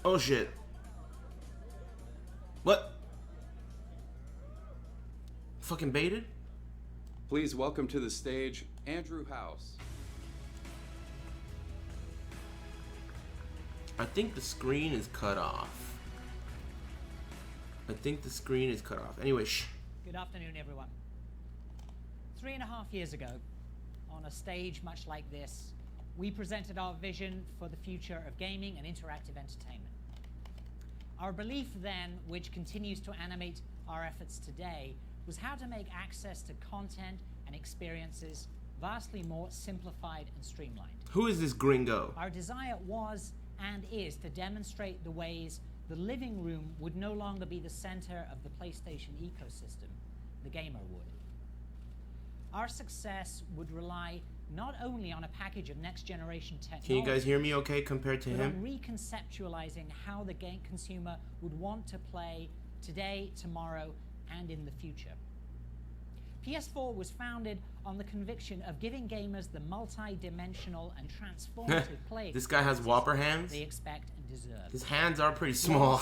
Oh shit. What? Fucking baited? Please welcome to the stage Andrew House. I think the screen is cut off. Anyway, shh. Good afternoon, everyone. 3.5 years ago, on a stage much like this, we presented our vision for the future of gaming and interactive entertainment. Our belief then, which continues to animate our efforts today, was how to make access to content and experiences vastly more simplified and streamlined. Who is this gringo? Our desire was and is to demonstrate the ways the living room would no longer be the center of the PlayStation ecosystem, the gamer would. Our success would rely not only on a package of next-generation technology. Can you guys hear me okay compared to but him? on reconceptualizing how the game consumer would want to play today, tomorrow, and in the future. PS4 was founded on the conviction of giving gamers the multi-dimensional and transformative play This guy has whopper hands? they expect and deserve. His hands are pretty small.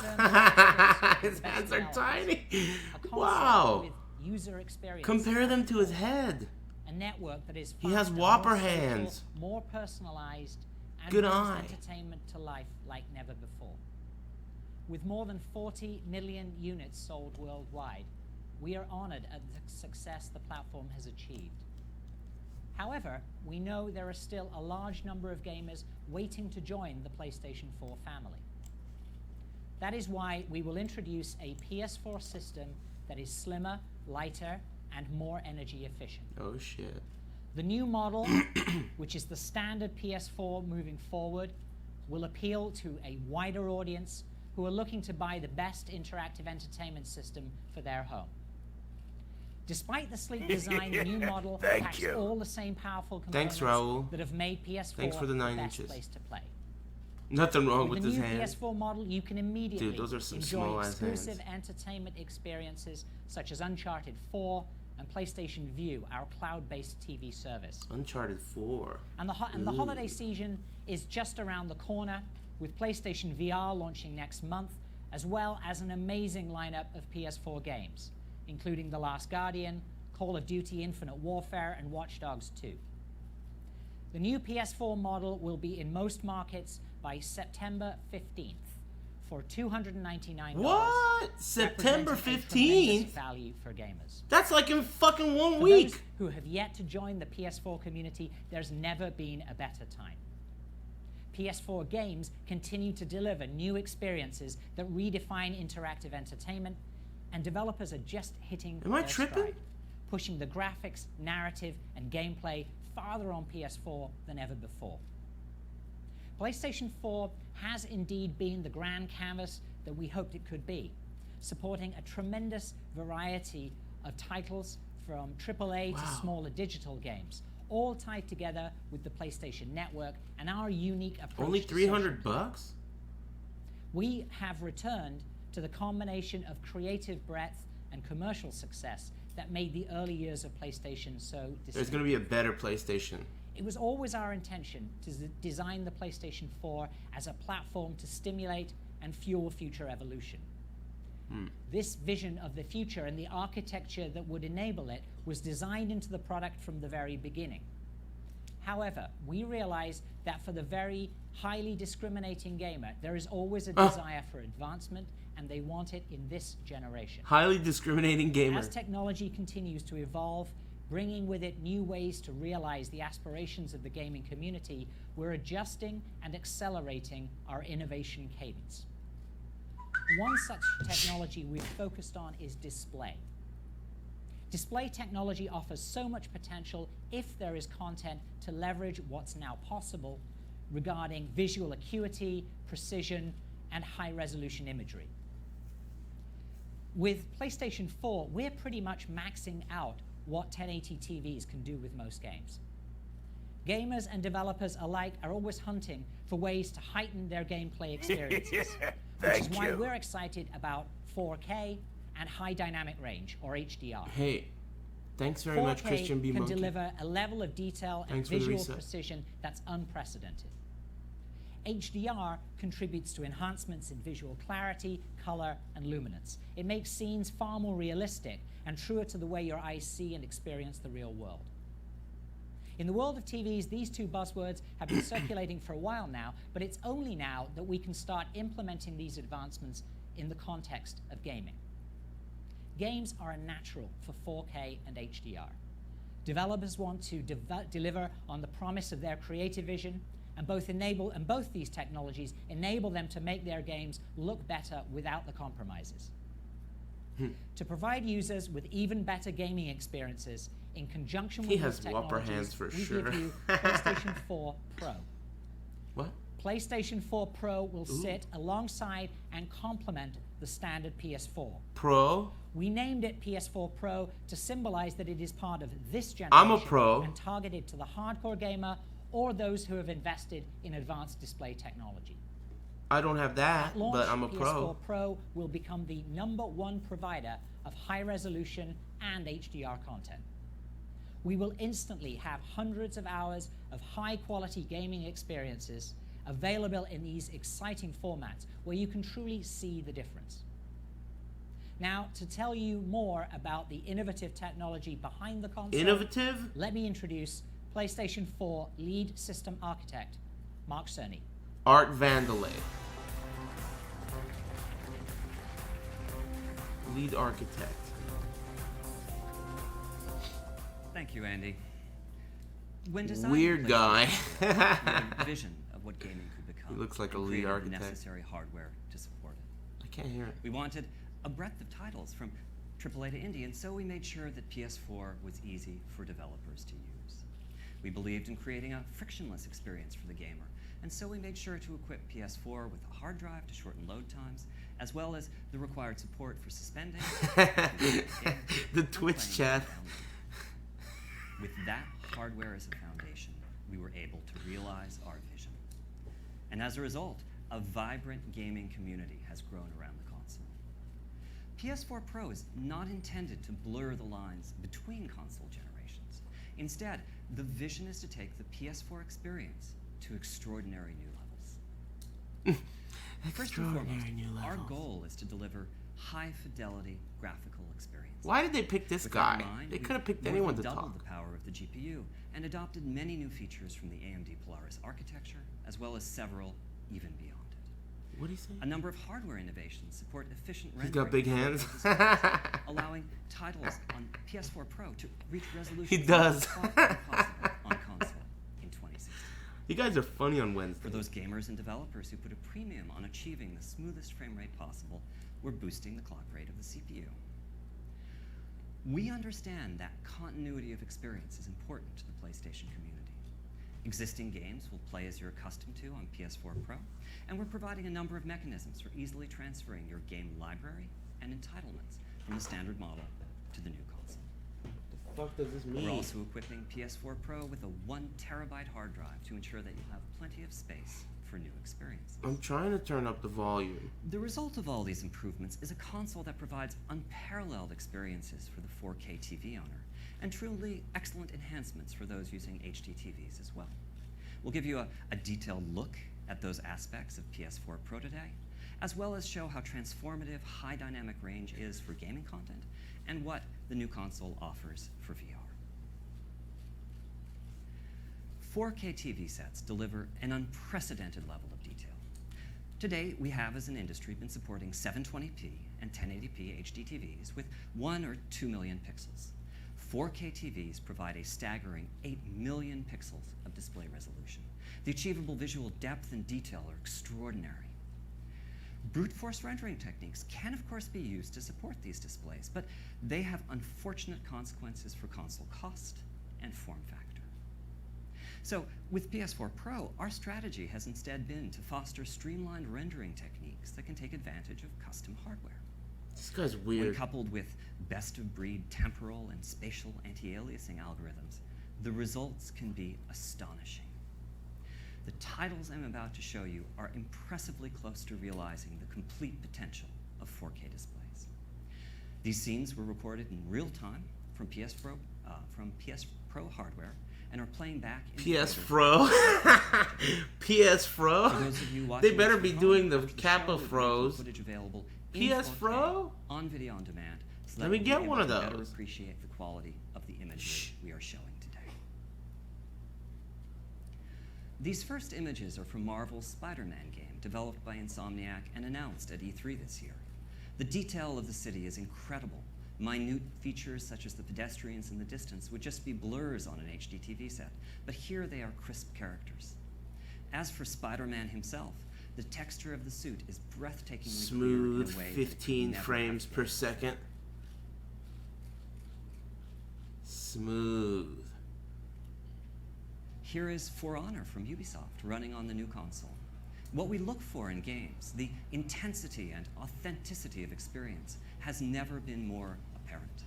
His hands are tiny. Wow. With user experience. Compare them to his head. A network that is He has faster, whopper more social, hands. more personalized, and Good brings eye. entertainment to life like never before. With more than 40 million units sold worldwide, we are honored at the success the platform has achieved. However, we know there are still a large number of gamers waiting to join the PlayStation 4 family. That is why we will introduce a PS4 system that is slimmer, lighter, and more energy efficient. Oh shit. The new model, which is the standard PS4 moving forward, will appeal to a wider audience who are looking to buy the best interactive entertainment system for their home. Despite the sleek design, the new model packs all the same powerful components Raul. that have made PS4 Thanks for the 9 best inches. place to play. Nothing wrong with the his new hands. PS4 model, you can immediately Dude, those are some enjoy small-ass exclusive hands. entertainment experiences such as Uncharted 4 and PlayStation Vue, our cloud-based TV service. Uncharted 4. And the holiday season is just around the corner, with PlayStation VR launching next month, as well as an amazing lineup of PS4 games, including The Last Guardian, Call of Duty Infinite Warfare, and Watch Dogs 2. The new PS4 model will be in most markets by September 15th for $299. What? September representing a 15th? tremendous value for gamers. That's like in fucking 1 For week. those who have yet to join the PS4 community, there's never been a better time. PS4 games continue to deliver new experiences that redefine interactive entertainment, and developers are just hitting Am I their tripping? stride, pushing the graphics, narrative, and gameplay farther on PS4 than ever before. PlayStation 4 has indeed been the grand canvas that we hoped it could be, supporting a tremendous variety of titles from AAA to smaller digital games, all tied together with the PlayStation Network and our unique approach Only to 300 social bucks? We have returned to the combination of creative breadth and commercial success that made the early years of PlayStation so There's distinct. gonna be a better PlayStation. It was always our intention to design the PlayStation 4 as a platform to stimulate and fuel future evolution. This vision of the future and the architecture that would enable it was designed into the product from the very beginning. However, we realize that for the very highly discriminating gamer, there is always a desire for advancement, and they want it in this generation. Highly discriminating gamer. As technology continues to evolve, bringing with it new ways to realize the aspirations of the gaming community, we're adjusting and accelerating our innovation cadence. One such technology we've focused on is display. Display technology offers so much potential if there is content to leverage what's now possible regarding visual acuity, precision, and high-resolution imagery. With PlayStation 4, we're pretty much maxing out what 1080 TVs can do with most games. Gamers and developers alike are always hunting for ways to heighten their gameplay experiences, which is why we're excited about 4K and high dynamic range, or HDR. Hey, thanks very much, 4K Christian B. can Monkey. deliver a level of detail and Thanks for the visual reset. precision that's unprecedented. HDR contributes to enhancements in visual clarity, color, and luminance. It makes scenes far more realistic and truer to the way your eyes see and experience the real world. In the world of TVs, these two buzzwords have been circulating for a while now, but it's only now that we can start implementing these advancements in the context of gaming. Games are a natural for 4K and HDR. Developers want to deliver on the promise of their creative vision, and both these technologies enable them to make their games look better without the compromises. To provide users with even better gaming experiences in conjunction with these technologies, we give you PlayStation 4 Pro. What? PlayStation 4 Pro will sit alongside and complement the standard PS4. Pro? We named it PS4 Pro to symbolize that it is part of this generation I'm a pro. and targeted to the hardcore gamer or those who have invested in advanced display technology. I don't have that, At launch, but I'm a PS4 pro. Pro will become the #1 provider of high-resolution and HDR content. We will instantly have hundreds of hours of high-quality gaming experiences available in these exciting formats where you can truly see the difference. Now, to tell you more about the innovative technology behind the console, Innovative? let me introduce PlayStation 4 lead system architect, Mark Cerny. Art Vandelay. Lead architect. Thank you, Andy. When designing Weird guy. we had a vision of what gaming could become. He looks like a and lead created the architect. necessary hardware to support it. I can't hear it. We wanted a breadth of titles from AAA to indie, and so we made sure that PS4 was easy for developers to use. We believed in creating a frictionless experience for the gamer, and so we made sure to equip PS4 with a hard drive to shorten load times, as well as the required support for suspending The Twitch chat. With that hardware as a foundation, we were able to realize our vision. And as a result, a vibrant gaming community has grown around the console. PS4 Pro is not intended to blur the lines between console generations. Instead, the vision is to take the PS4 experience to extraordinary new levels. First and foremost, Extraordinary new our levels. goal is to deliver high-fidelity graphical experiences. Why did they pick this With that guy? in mind, They we could have picked more anyone than to doubled talk. the power of the GPU and adopted many new features from the AMD Polaris architecture, as well as several even beyond it. What did he say? A number of hardware innovations support efficient He's rendering. got big of hands. displays, allowing titles on PS4 Pro to reach resolution He does. possible on console in 2016. You guys are funny on Wednesday. For those gamers and developers who put a premium on achieving the smoothest frame rate possible, we're boosting the clock rate of the CPU. We understand that continuity of experience is important to the PlayStation community. Existing games will play as you're accustomed to on PS4 Pro, and we're providing a number of mechanisms for easily transferring your game library and entitlements from the standard model to the new console. What the fuck does this mean? We're also equipping PS4 Pro with a 1 terabyte hard drive to ensure that you'll have plenty of space for new experiences. I'm trying to turn up the volume. The result of all these improvements is a console that provides unparalleled experiences for the 4K TV owner, and truly excellent enhancements for those using HD TVs as well. We'll give you a detailed look at those aspects of PS4 Pro today, as well as show how transformative high dynamic range is for gaming content and what the new console offers for VR. 4K TV sets deliver an unprecedented level of detail. Today, we have as an industry been supporting 720p and 1080p HD TVs with 1 or 2 million pixels. 4K TVs provide a staggering 8 million pixels of display resolution. The achievable visual depth and detail are extraordinary. Brute force rendering techniques can, of course, be used to support these displays, but they have unfortunate consequences for console cost and form factor. So, with PS4 Pro, our strategy has instead been to foster streamlined rendering techniques that can take advantage of custom hardware. This guy's When weird. coupled with best-of-breed temporal and spatial anti-aliasing algorithms, the results can be astonishing. The titles I'm about to show you are impressively close to realizing the complete potential of 4K displays. These scenes were recorded in real time from PS Pro hardware and are playing back in PS theaters. Pro. PS Pro. For those of you They watching better this be from doing home, the after show, Kappa we're making Fros. footage available in PS 4K Pro? on video on demand, so Let that me we'll get be one able of to better those. appreciate the quality of the imagery we are showing today. These first images are from Marvel's Spider-Man game, developed by Insomniac and announced at E3 this year. The detail of the city is incredible. Minute features such as the pedestrians in the distance would just be blurs on an HD TV set, but here they are crisp characters. As for Spider-Man himself, the texture of the suit is breathtakingly Smooth, clear in a way that it could 15 never frames have per been. second. Smooth. Here is For Honor from Ubisoft running on the new console. What we look for in games, the intensity and authenticity of experience, has never been more apparent.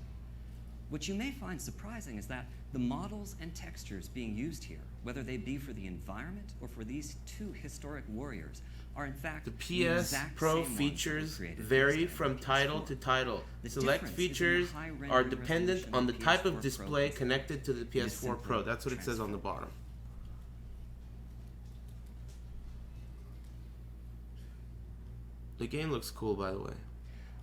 What you may find surprising is that the models and textures being used here, whether they be for the environment or for these two historic warriors, are in fact The the PS exact Pro same ones that were features created for vary the from PS4. title to title. The Select difference is in the features high rendering are dependent resolution on the of type PS4 of Pro display console. connected to the It is PS4 simply Pro. That's what it says on the transformative. bottom. The game looks cool, by the way.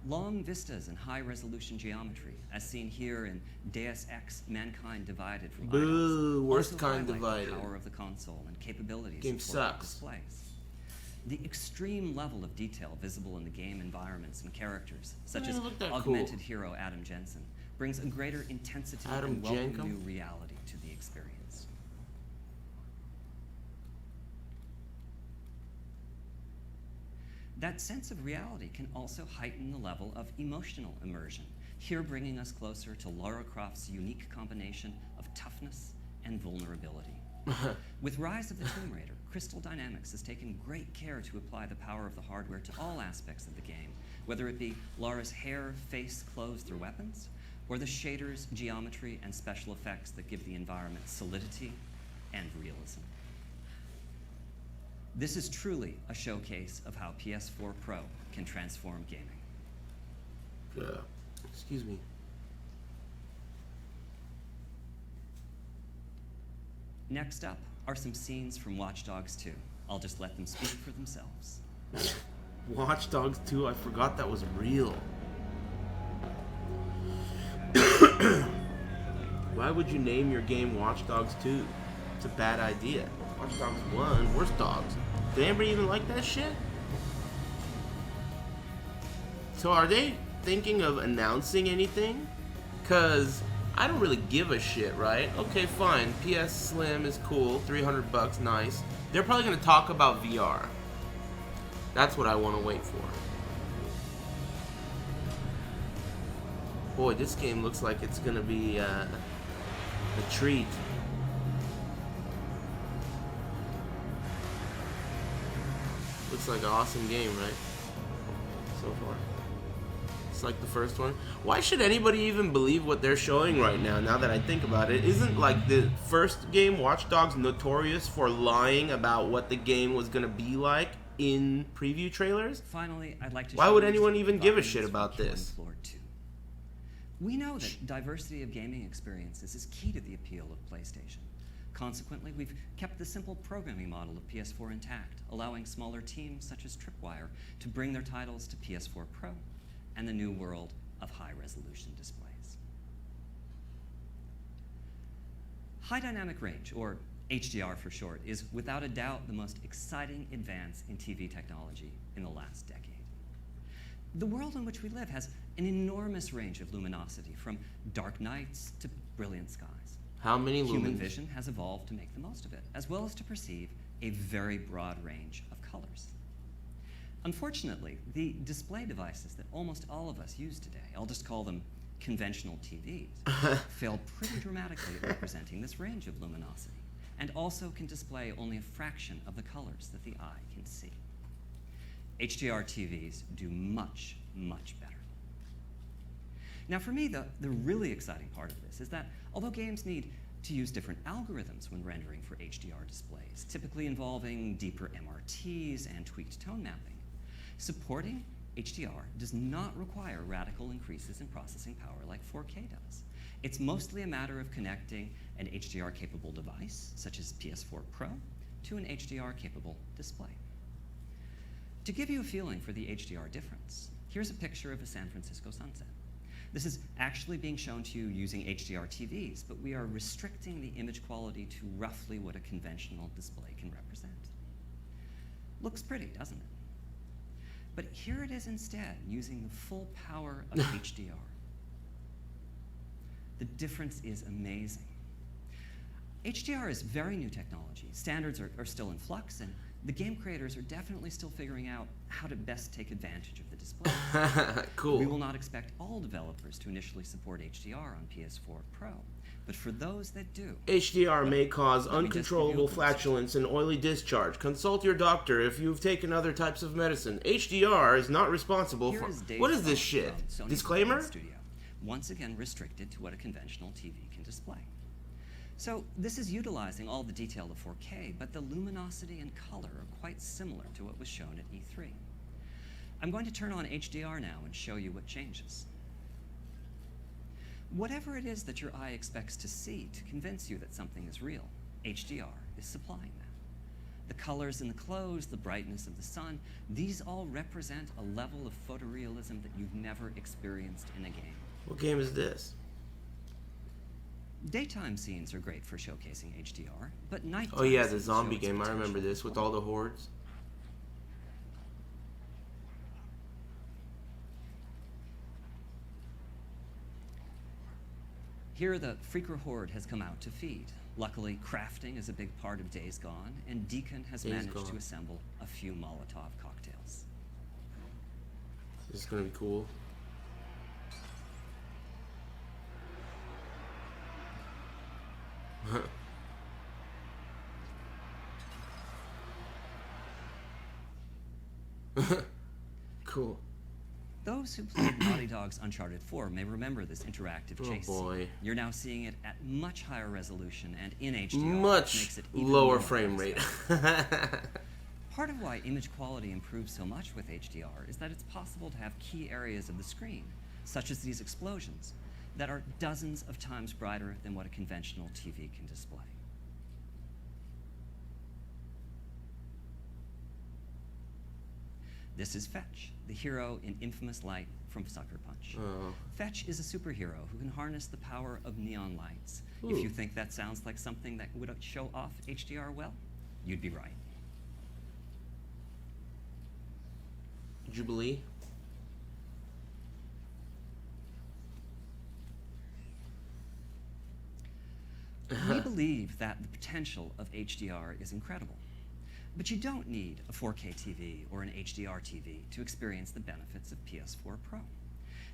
Long vistas and high-resolution geometry, as seen here in Deus Ex: Mankind Divided from Boo, Idols, worst also kind highlight divided. the power of the console and capabilities Game of portable sucks. displays. The extreme level of detail visible in the game environments and characters, such Yeah, as look that augmented cool. hero Adam Jensen, brings a greater intensity Adam and welcome Jenkum? new reality to the experience. That sense of reality can also heighten the level of emotional immersion, here bringing us closer to Lara Croft's unique combination of toughness and vulnerability. With Rise of the Tomb Raider, Crystal Dynamics has taken great care to apply the power of the hardware to all aspects of the game, whether it be Lara's hair, face, clothes, or weapons, or the shaders, geometry, and special effects that give the environment solidity and realism. This is truly a showcase of how PS4 Pro can transform gaming. Excuse me. Next up are some scenes from Watch Dogs 2. I'll just let them speak for themselves. Watch Dogs 2, I forgot that was real. Why would you name your game Watch Dogs 2? It's a bad idea. Watch Dogs 1, worst dogs. Did anybody even like that shit? So are they thinking of announcing anything? Cause I don't really give a shit, right? Okay, fine. PS Slim is cool, $300, nice. They're probably gonna talk about VR. That's what I want to wait for. Boy, this game looks like it's gonna be a treat. Looks like an awesome game, right? So far. It's like the first one. Why should anybody even believe what they're showing right now, now that I think about it? Isn't like the first game, Watch Dogs, notorious for lying about what the game was gonna be like in preview trailers? Finally, I'd like to Why show would you anyone some even give a environments shit from about Killing this? Floor 2. We know that diversity of gaming experiences is key to the appeal of PlayStation. Consequently, we've kept the simple programming model of PS4 intact, allowing smaller teams such as Tripwire to bring their titles to PS4 Pro and the new world of high-resolution displays. High dynamic range, or HDR for short, is without a doubt the most exciting advance in TV technology in the last decade. The world in which we live has an enormous range of luminosity, from dark nights to brilliant skies. How many Human lumens? vision has evolved to make the most of it, as well as to perceive a very broad range of colors. Unfortunately, the display devices that almost all of us use today, I'll just call them conventional TVs, fail pretty dramatically at representing this range of luminosity, and also can display only a fraction of the colors that the eye can see. HDR TVs do much, much better. Now for me, the really exciting part of this is that although games need to use different algorithms when rendering for HDR displays, typically involving deeper MRTs and tweaked tone mapping, supporting HDR does not require radical increases in processing power like 4K does. It's mostly a matter of connecting an HDR-capable device, such as PS4 Pro, to an HDR-capable display. To give you a feeling for the HDR difference, here's a picture of a San Francisco sunset. This is actually being shown to you using HDR TVs, but we are restricting the image quality to roughly what a conventional display can represent. Looks pretty, doesn't it? But here it is instead, using the full power of HDR. The difference is amazing. HDR is very new technology. Standards are still in flux, and the game creators are definitely still figuring out how to best take advantage of the display. Cool. We will not expect all developers to initially support HDR on PS4 Pro, but for those that do, HDR may cause let me just give you a uncontrollable glimpse. flatulence and oily discharge. Consult your doctor if you've taken other types of medicine. HDR is not responsible here for... is Dave What is this Fox shit? from Sony's Disclaimer? Studio, once again restricted to what a conventional TV can display. So this is utilizing all the detail of 4K, but the luminosity and color are quite similar to what was shown at E3. I'm going to turn on HDR now and show you what changes. Whatever it is that your eye expects to see to convince you that something is real, HDR is supplying that. The colors in the clothes, the brightness of the sun, these all represent a level of photorealism that you've never experienced in a game. What game is this? Daytime scenes are great for showcasing HDR, but nighttime Oh yeah, the scenes zombie show its game. I remember potential. this with all the hordes. Here, the Freaker Horde has come out to feed. Luckily, crafting is a big part of Days Gone, and Deacon has Days managed Gone. to assemble a few Molotov cocktails. This is gonna be cool. Cool. Those who played Naughty Dog's Uncharted 4 may remember this interactive Oh, chase. boy. You're now seeing it at much higher resolution and in HDR, which Much makes it even lower more frame rate. unexpected. Part of why image quality improves so much with HDR is that it's possible to have key areas of the screen, such as these explosions, that are dozens of times brighter than what a conventional TV can display. This is Fetch, the hero in Infamous Light from Sucker Punch. Oh. Fetch is a superhero who can harness the power of neon lights. Ooh. If you think that sounds like something that would show off HDR well, you'd be right. Jubilee. We believe that the potential of HDR is incredible. But you don't need a 4K TV or an HDR TV to experience the benefits of PS4 Pro.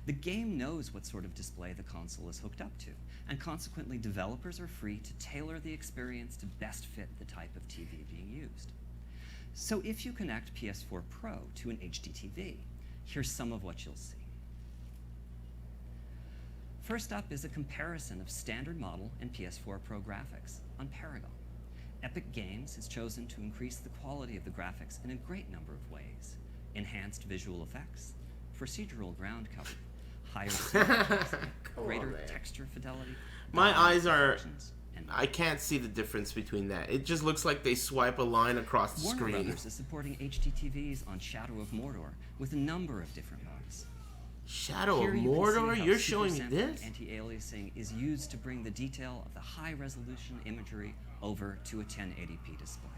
The game knows what sort of display the console is hooked up to, and consequently developers are free to tailor the experience to best fit the type of TV being used. So if you connect PS4 Pro to an HD TV, here's some of what you'll see. First up is a comparison of standard model and PS4 Pro graphics on Paragon. Epic Games has chosen to increase the quality of the graphics in a great number of ways. Enhanced visual effects, procedural ground cover, higher resolution, greater man. texture fidelity. My dynamic eyes are... reflections, and I can't see the difference between that. It just looks like they swipe a line across the Warner screen. Brothers is supporting HD TVs on Shadow of Mordor with a number of different modes. Shadow Here of you can see Mordor? how You're super showing me sampling this? Anti-aliasing is used to bring the detail of the high-resolution imagery over to a 1080p display.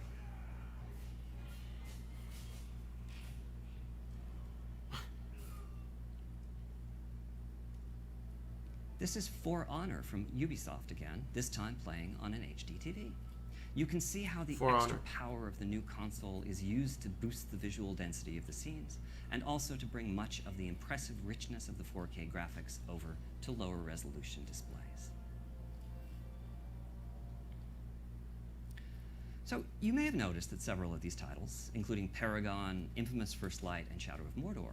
This is For Honor from Ubisoft again, this time playing on an HD TV. You can see how the For extra Honor. power of the new console is used to boost the visual density of the scenes, and also to bring much of the impressive richness of the 4K graphics over to lower resolution displays. So you may have noticed that several of these titles, including Paragon, Infamous First Light, and Shadow of Mordor,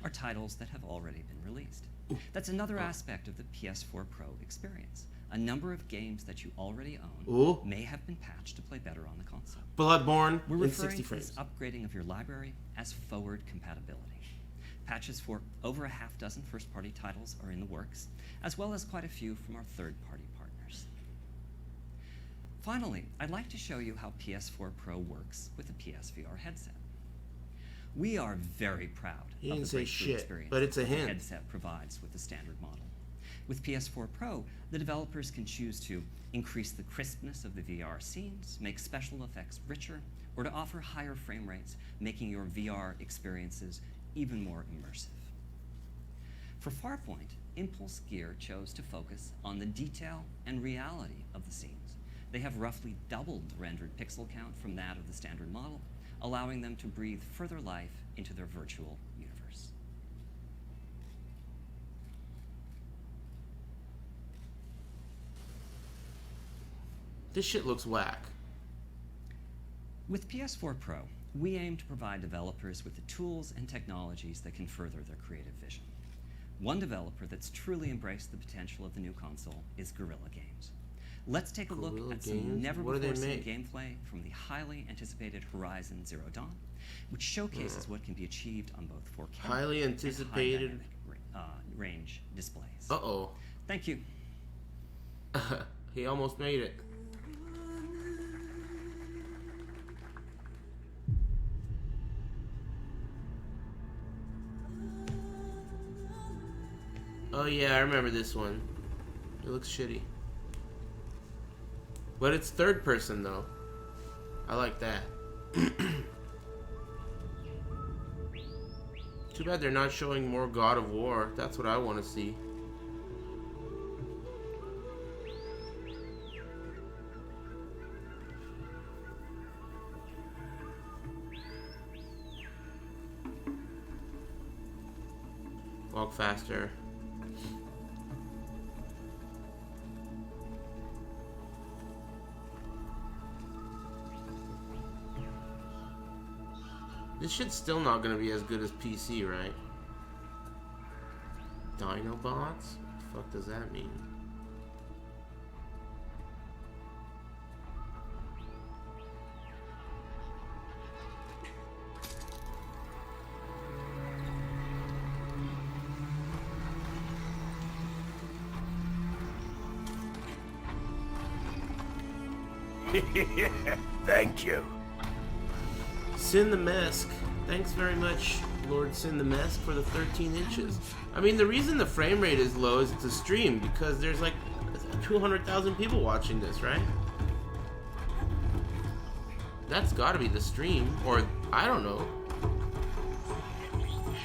are titles that have already been released. That's another aspect of the PS4 Pro experience. A number of games that you already own Ooh. may have been patched to play better on the console. Bloodborne We're in referring 60 to this frames. upgrading of your library as forward compatibility. Patches for over a half dozen first-party titles are in the works, as well as quite a few from our third-party partners. Finally, I'd like to show you how PS4 Pro works with the PSVR headset. We are very proud He of didn't the say breakthrough shit, experience but it's a that the hint. headset provides with the standard model. With PS4 Pro, the developers can choose to increase the crispness of the VR scenes, make special effects richer, or to offer higher frame rates, making your VR experiences even more immersive. For Farpoint, Impulse Gear chose to focus on the detail and reality of the scenes. They have roughly doubled the rendered pixel count from that of the standard model, allowing them to breathe further life into their virtual universe. This shit looks whack. With PS4 Pro, we aim to provide developers with the tools and technologies that can further their creative vision. One developer that's truly embraced the potential of the new console is Guerrilla Games. Let's take a look Guerrilla at some Games? What do they never-before-seen make? gameplay from the highly anticipated Horizon Zero Dawn, which showcases what can be achieved on both 4K Highly and anticipated. high dynamic range displays. Uh-oh. Thank you. He almost made it. Oh yeah, I remember this one. It looks shitty. But it's third person though. I like that. Too bad they're not showing more God of War. That's what I want to see. Walk faster. This shit's still not gonna be as good as PC, right? Dinobots? What the fuck does that mean? Thank you. Sin the Mask. Thanks very much, Lord Sin the Mask, for the 13 inches. I mean, the reason the frame rate is low is it's a stream, because there's like 200,000 people watching this, right? That's gotta be the stream, or I don't know.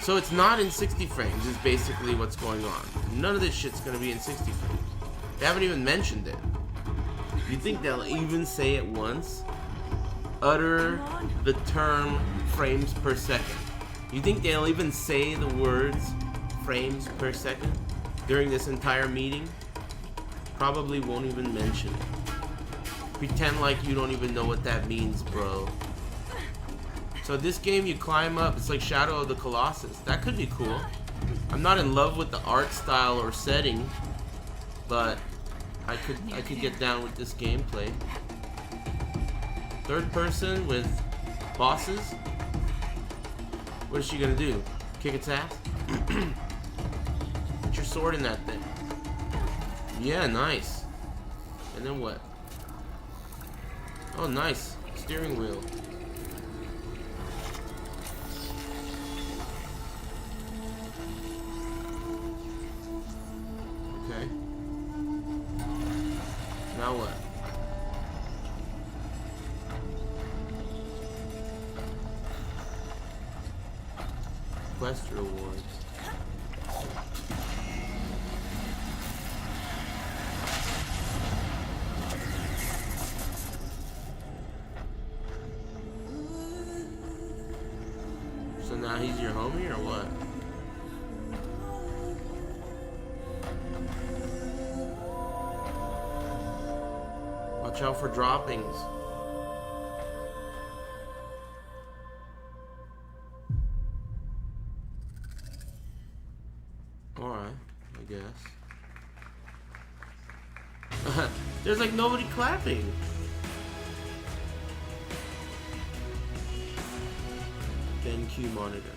So it's not in 60 frames is basically what's going on. None of this shit's gonna be in 60 frames. They haven't even mentioned it. You think they'll even say it once? Utter the term frames per second. You think they'll even say the words frames per second during this entire meeting? Probably won't even mention it. Pretend like you don't even know what that means, bro. So this game you climb up, it's like Shadow of the Colossus. That could be cool. I'm not in love with the art style or setting, but I could get down with this gameplay. Third person with bosses. What is she gonna do? Kick its ass? Put your sword in that thing. Yeah, nice. And then what? Oh, nice. Steering wheel. Okay. Now what? Quest rewards. So now he's your homie or what? Watch out for droppings. Alright, I guess. There's like nobody clapping. BenQ monitor.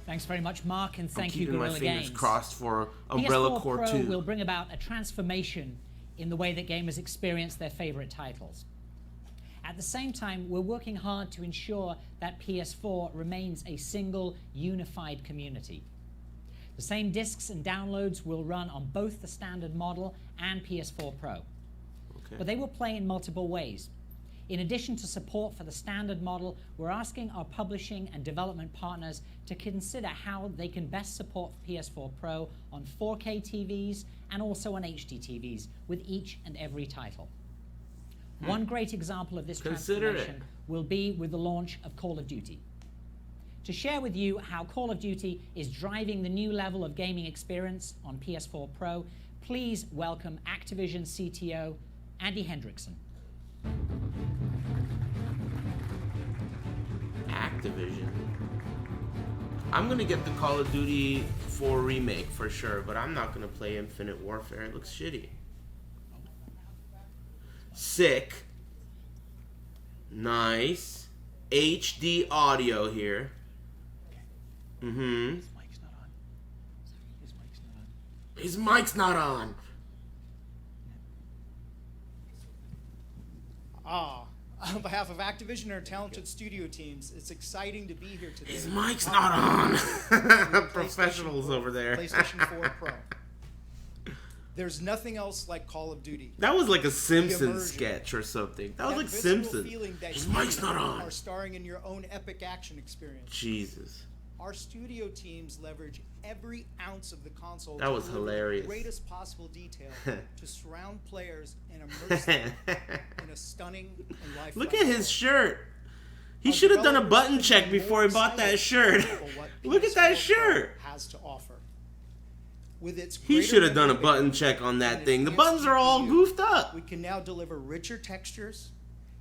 Thanks very much, Mark, and I'm thank you, keeping my Guerrilla fingers Games. crossed for Umbrella PS4 Corps Pro 2. will bring about a transformation in the way that gamers experience their favorite titles. At the same time, we're working hard to ensure that PS4 remains a single, unified community. The same discs and downloads will run on both the standard model and PS4 Pro. Okay. But they will play in multiple ways. In addition to support for the standard model, we're asking our publishing and development partners to consider how they can best support PS4 Pro on 4K TVs and also on HD TVs with each and every title. One great example of this transformation will be with the launch of Call of Duty. To share with you how Call of Duty is driving the new level of gaming experience on PS4 Pro, please welcome Activision CTO Andy Hendrickson. Activision. I'm gonna get the Call of Duty 4 remake for sure, but I'm not gonna play Infinite Warfare. It looks shitty. Sick. Nice. HD audio here. Mm-hmm. His mic's not on. His mic's not on. His mic's not on. On behalf of Activision and our talented studio teams, it's exciting to be here today. His mic's not on. Professionals over there. PlayStation 4 Pro. There's nothing else like Call of Duty. That was like a Simpsons immersion. sketch or something. That was like visceral Simpsons. feeling that His you mic's not on. are starring in your own epic action experience. Jesus. Our studio teams leverage every ounce of the console That was to deliver hilarious. the greatest possible detail to surround players and immerse them in a stunning and lifelike Look at his world. shirt. He Our should have done a developers button couldn't check be before more he bought that excited shirt. for what Look at that PS4 shirt. Pro has to offer. With its He greater should have done a memory button bandwidth check on and that its thing. The enhanced buttons are all GPU, goofed up. We can now deliver richer textures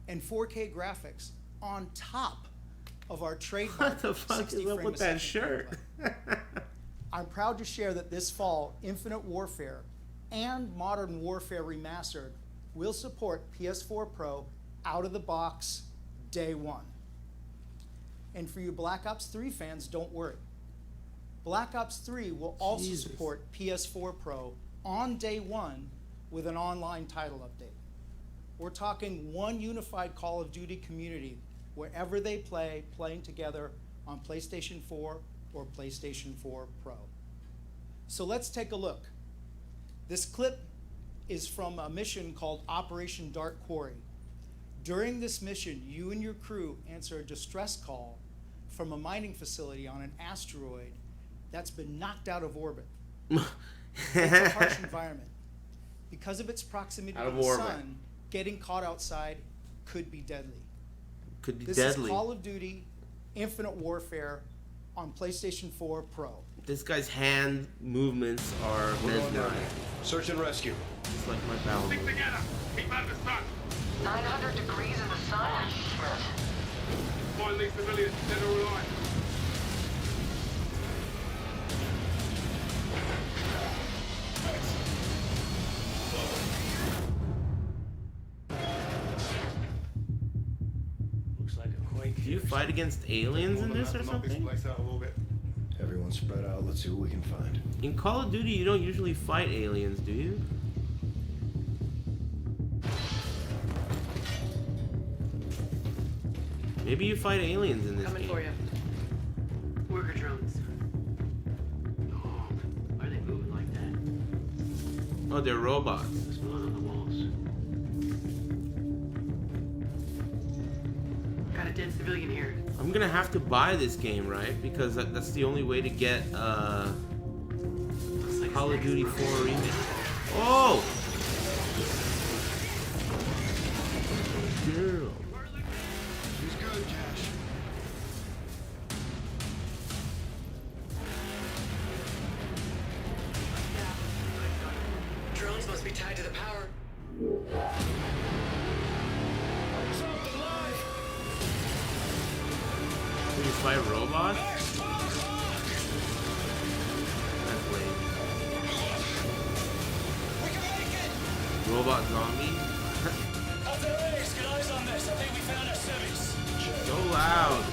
and 4K graphics on top of our trademark What the fuck 60 is up frame with a that second shirt? gameplay. I'm proud to share that this fall, Infinite Warfare and Modern Warfare Remastered will support PS4 Pro out of the box day one. And for you Black Ops 3 fans, don't worry. Black Ops 3 will also Jesus. support PS4 Pro on day one with an online title update. We're talking one unified Call of Duty community wherever they play, playing together on PlayStation 4 or PlayStation 4 Pro. So let's take a look. This clip is from a mission called Operation Dark Quarry. During this mission, you and your crew answer a distress call from a mining facility on an asteroid that's been knocked out of orbit. It's a harsh environment. Because of its proximity Out to of the orbit. sun, getting caught outside could be deadly. Could be This deadly. is Call of Duty Infinite Warfare on PlayStation 4 Pro. This guy's hand movements are mesmerizing. Search and rescue. It's like my bowel. Stick together. Keep out of the sun. 900 degrees in the sun? Shit. Find these civilians dead or alive. Looks like a quake. Do you fight against aliens in this or Knock this something? place out a little bit. Everyone spread out. Let's see what we can find. In Call of Duty, you don't usually fight aliens, do you? Maybe you fight aliens in this Coming game. for you. Worker drones. Oh, why are they moving like that? Oh, they're robots. What's going on the walls? Got a dead civilian here. I'm gonna have to buy this game, right? Because that's the only way to get Looks like Call of snacks Duty in 4 remake. Oh! Girl. She's good, Cash. Drones must be tied to the power. We just fight robots? That's lame. Robot zombie? So loud.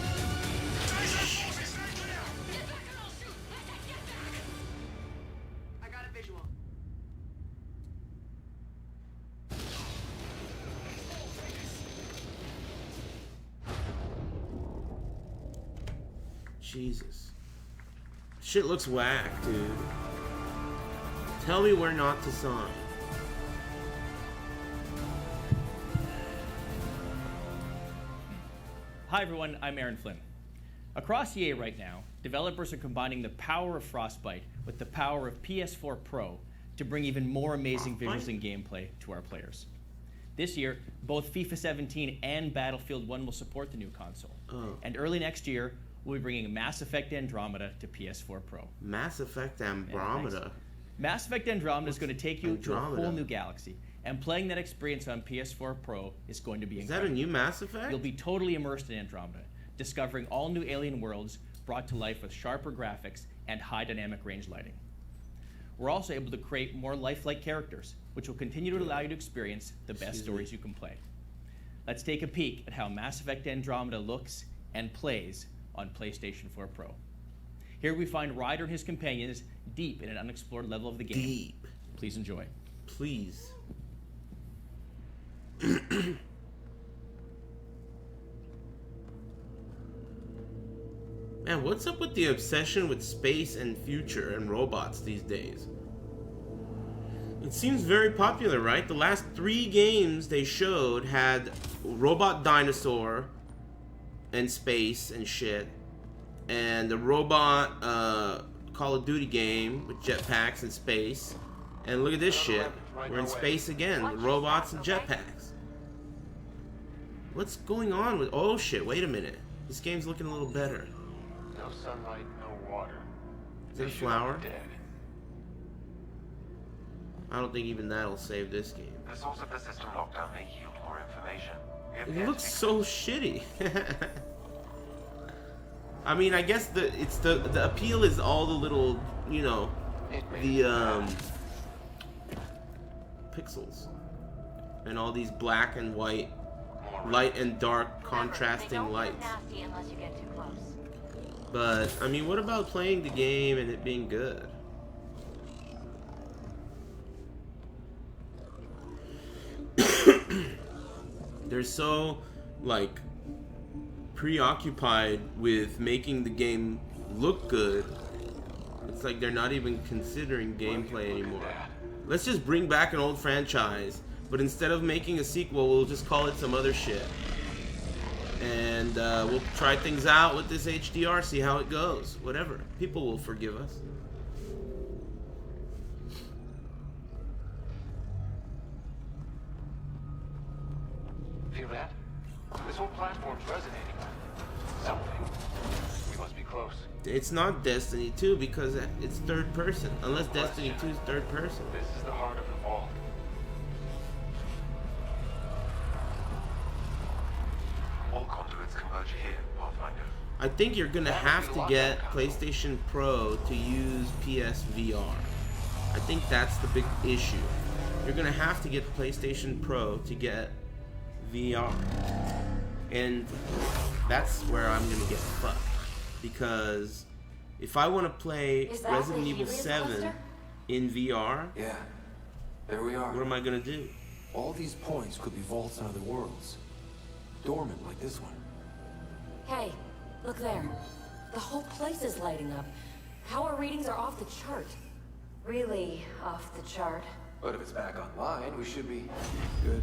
Jesus. Shit looks whack, dude. Tell me where not to sign. Hi everyone, I'm Aaron Flynn. Across EA right now, developers are combining the power of Frostbite with the power of PS4 Pro to bring even more amazing visuals and gameplay to our players. This year, both FIFA 17 and Battlefield 1 will support the new console. And early next year, we'll be bringing Mass Effect Andromeda to PS4 Pro. Mass Effect Andromeda? Mass Effect Andromeda is going to take you to a whole new galaxy. And playing that experience on PS4 Pro is going to be incredible. Is that a new Mass Effect? You'll be totally immersed in Andromeda, discovering all new alien worlds brought to life with sharper graphics and high dynamic range lighting. We're also able to create more lifelike characters, which will continue to allow you to experience the best stories you can play. Let's take a peek at how Mass Effect Andromeda looks and plays on PlayStation 4 Pro. Here we find Ryder and his companions deep in an unexplored level of the game. Deep. Please enjoy. Please. Man, what's up with the obsession with space and future and robots these days? It seems very popular, right? The last 3 games they showed had robot dinosaur and space and shit, and the robot Call of Duty game with jetpacks and space, and look at this shit. We're in space again, with robots and jetpacks. What's going on with... Oh shit, wait a minute. This game's looking a little better. No sunlight, no water. Is that a flower? I don't think even that'll save this game. The source of the system lockdown may yield more information. It looks so shitty. I mean, I guess the appeal is all the little, you know, the pixels and all these black and white, light and dark contrasting lights. But I mean, what about playing the game and it being good? They're so, like, preoccupied with making the game look good. It's like they're not even considering gameplay anymore. Let's just bring back an old franchise, but instead of making a sequel, we'll just call it some other shit. And we'll try things out with this HDR, see how it goes. Whatever. People will forgive us. Feel that? This whole platform's resonating. Something. We must be close. It's not Destiny 2 because it's third person. Unless Destiny 2 is third person. This is the heart of the vault. All conduits converge here, Pathfinder. I think you're gonna have to get PlayStation Pro to use PSVR. I think that's the big issue. You're gonna have to get PlayStation Pro to get VR. And that's where I'm gonna get fucked. Because if I want to play Resident Evil 7 in VR, yeah, there we are. What am I gonna do? All these points could be vaults in other worlds. Dormant like this one. Hey, look there. The whole place is lighting up. How our readings are off the chart. Really off the chart. But if it's back online, we should be good.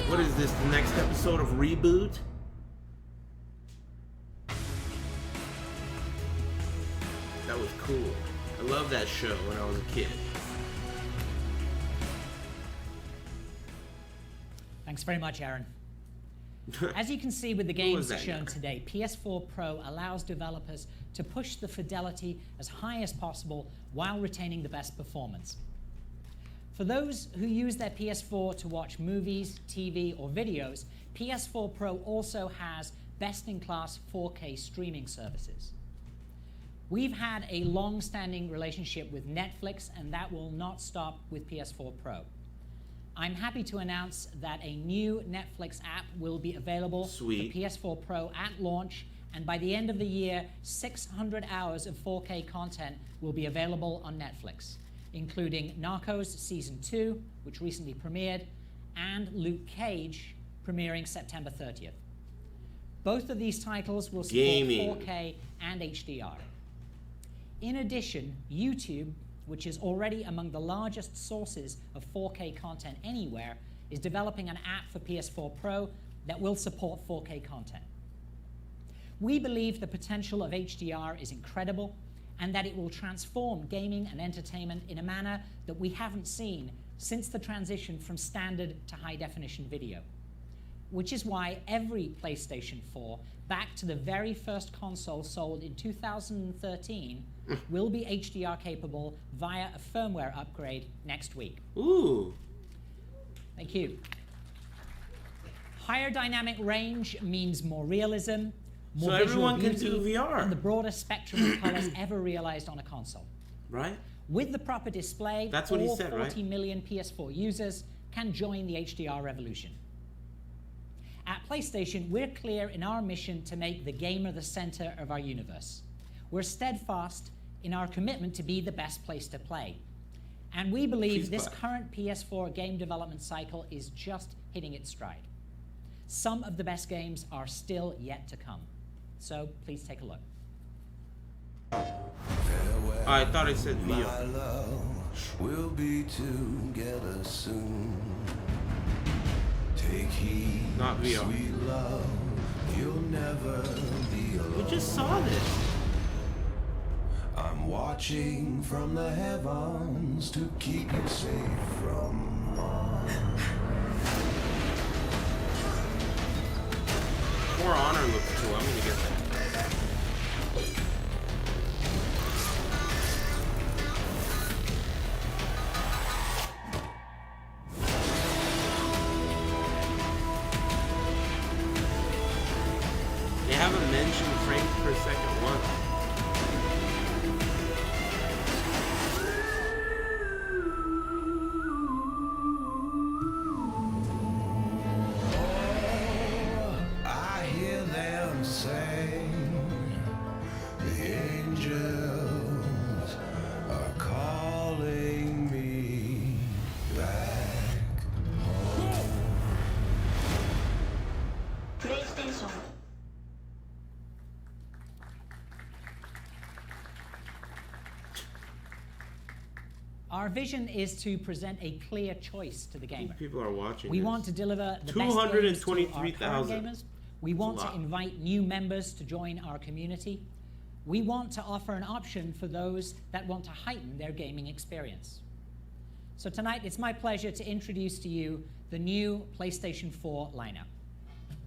What is this, the next episode of Reboot? That was cool. I loved that show when I was a kid. Thanks very much, Aaron. As you can see with the games that shown guy? today, PS4 Pro allows developers to push the fidelity as high as possible while retaining the best performance. For those who use their PS4 to watch movies, TV, or videos, PS4 Pro also has best-in-class 4K streaming services. We've had a long-standing relationship with Netflix, and that will not stop with PS4 Pro. I'm happy to announce that a new Netflix app will be available for PS4 Pro at launch and by the end of the year, 600 hours of 4K content will be available on Netflix, including Narcos Season 2, which recently premiered, and Luke Cage, premiering September 30th. Both of these titles will support Gaming. 4K and HDR. In addition, YouTube, which is already among the largest sources of 4K content anywhere, is developing an app for PS4 Pro that will support 4K content. We believe the potential of HDR is incredible and that it will transform gaming and entertainment in a manner that we haven't seen since the transition from standard to high-definition video. Which is why every PlayStation 4, back to the very first console sold in 2013, will be HDR capable via a firmware upgrade next week. Ooh. Thank you. Higher dynamic range means more realism, more So visual everyone can beauty, do VR. and the broadest spectrum of colors ever realized on a console. Right? With the proper display, That's what he all said, 40 right? million PS4 users can join the HDR revolution. At PlayStation, we're clear in our mission to make the gamer the center of our universe. We're steadfast in our commitment to be the best place to play. And we believe Please this clap. current PS4 game development cycle is just hitting its stride. Some of the best games are still yet to come. So please take a look. I thought I said VR. My love, we'll be together soon. Take heed, Not VR. sweet love, you'll never be alone. We just saw this. I'm watching from the heavens to keep you safe from harm. For Honor looks cool. I'm gonna get that. They haven't mentioned frames per second once. I hear them say the angels are calling me back home. PlayStation. Our vision is to present a clear choice to the gamer. People are watching. We this. want to deliver the best games to our current 223,000. gamers. We want to invite new members to join our community. We want to offer an option for those that want to heighten their gaming experience. So tonight, it's my pleasure to introduce to you the new PlayStation 4 lineup.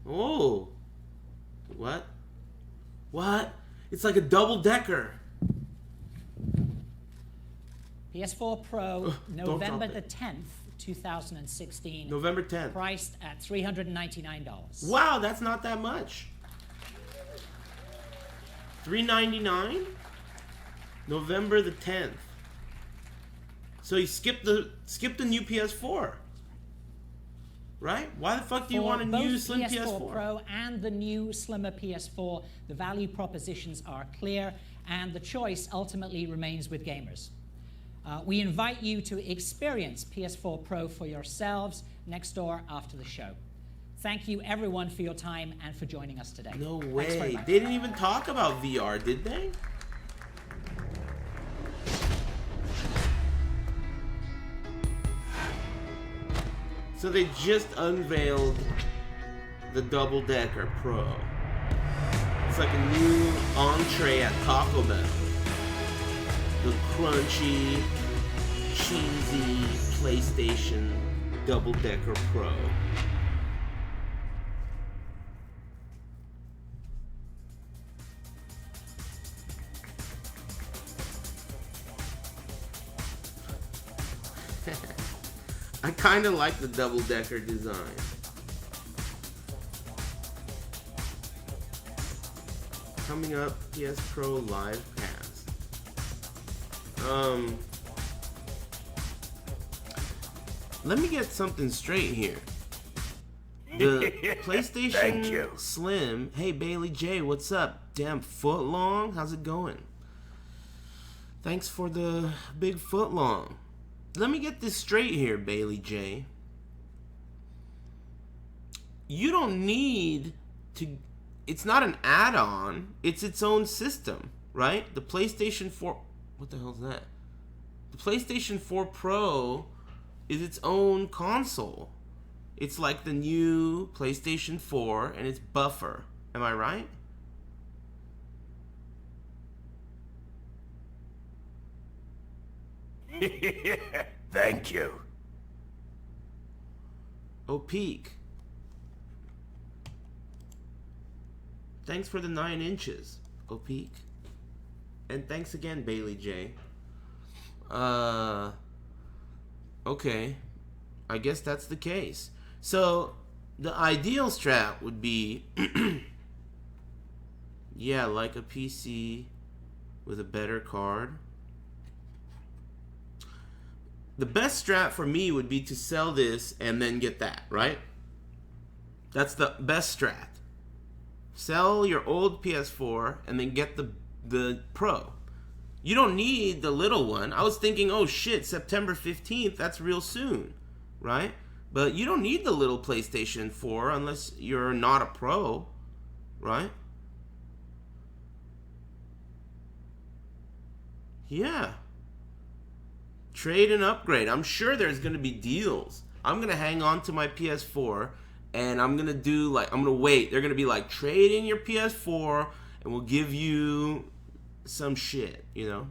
Oh. What? What? It's like a double-decker. PS4 Pro, Don't November drop the it. 10th, 2016. November 10th. Priced at $399. Wow, that's not that much. $399? November the 10th. So you skip the new PS4. Right? Why the fuck do you want a both new slim PS4 Pro and the new slimmer PS4, the value propositions are clear, and the choice ultimately remains with gamers. We invite you to experience PS4 Pro for yourselves next door after the show. Thank you, everyone, for your time and for joining us today. No Thanks very way. much. They didn't even talk about VR, did they? So they just unveiled the double-decker Pro. It's like a new entree at Taco Bell. The crunchy, cheesy PlayStation double-decker Pro. I kind of like the double-decker design. Coming up, PS Pro Live Cast. Let me get something straight here. The PlayStation Thank you. Slim. Hey, Bailey J, what's up? Damn foot long? How's it going? Thanks for the big foot long. Let me get this straight here, Bailey J. You don't need to... It's not an add-on. It's its own system, right? The PlayStation 4... What the hell's that? The PlayStation 4 Pro is its own console. It's like the new PlayStation 4 and its buffer. Am I right? Thank you. Oh, Peak. Thanks for the 9 inches, Oh, Peak. And thanks again, Bailey J. Okay. I guess that's the case. So, the ideal strat would be... yeah, like a PC with a better card. The best strat for me would be to sell this and then get that, right? That's the best strat. Sell your old PS4 and then get the Pro. You don't need the little one. I was thinking, oh shit, September 15th, that's real soon, right? But you don't need the little PlayStation 4 unless you're not a pro, right? Yeah. Trade and upgrade. I'm sure there's going to be deals. I'm going to hang on to my PS4 and I'm going to wait. They're going to be like, trade in your PS4 and we'll give you some shit, you know?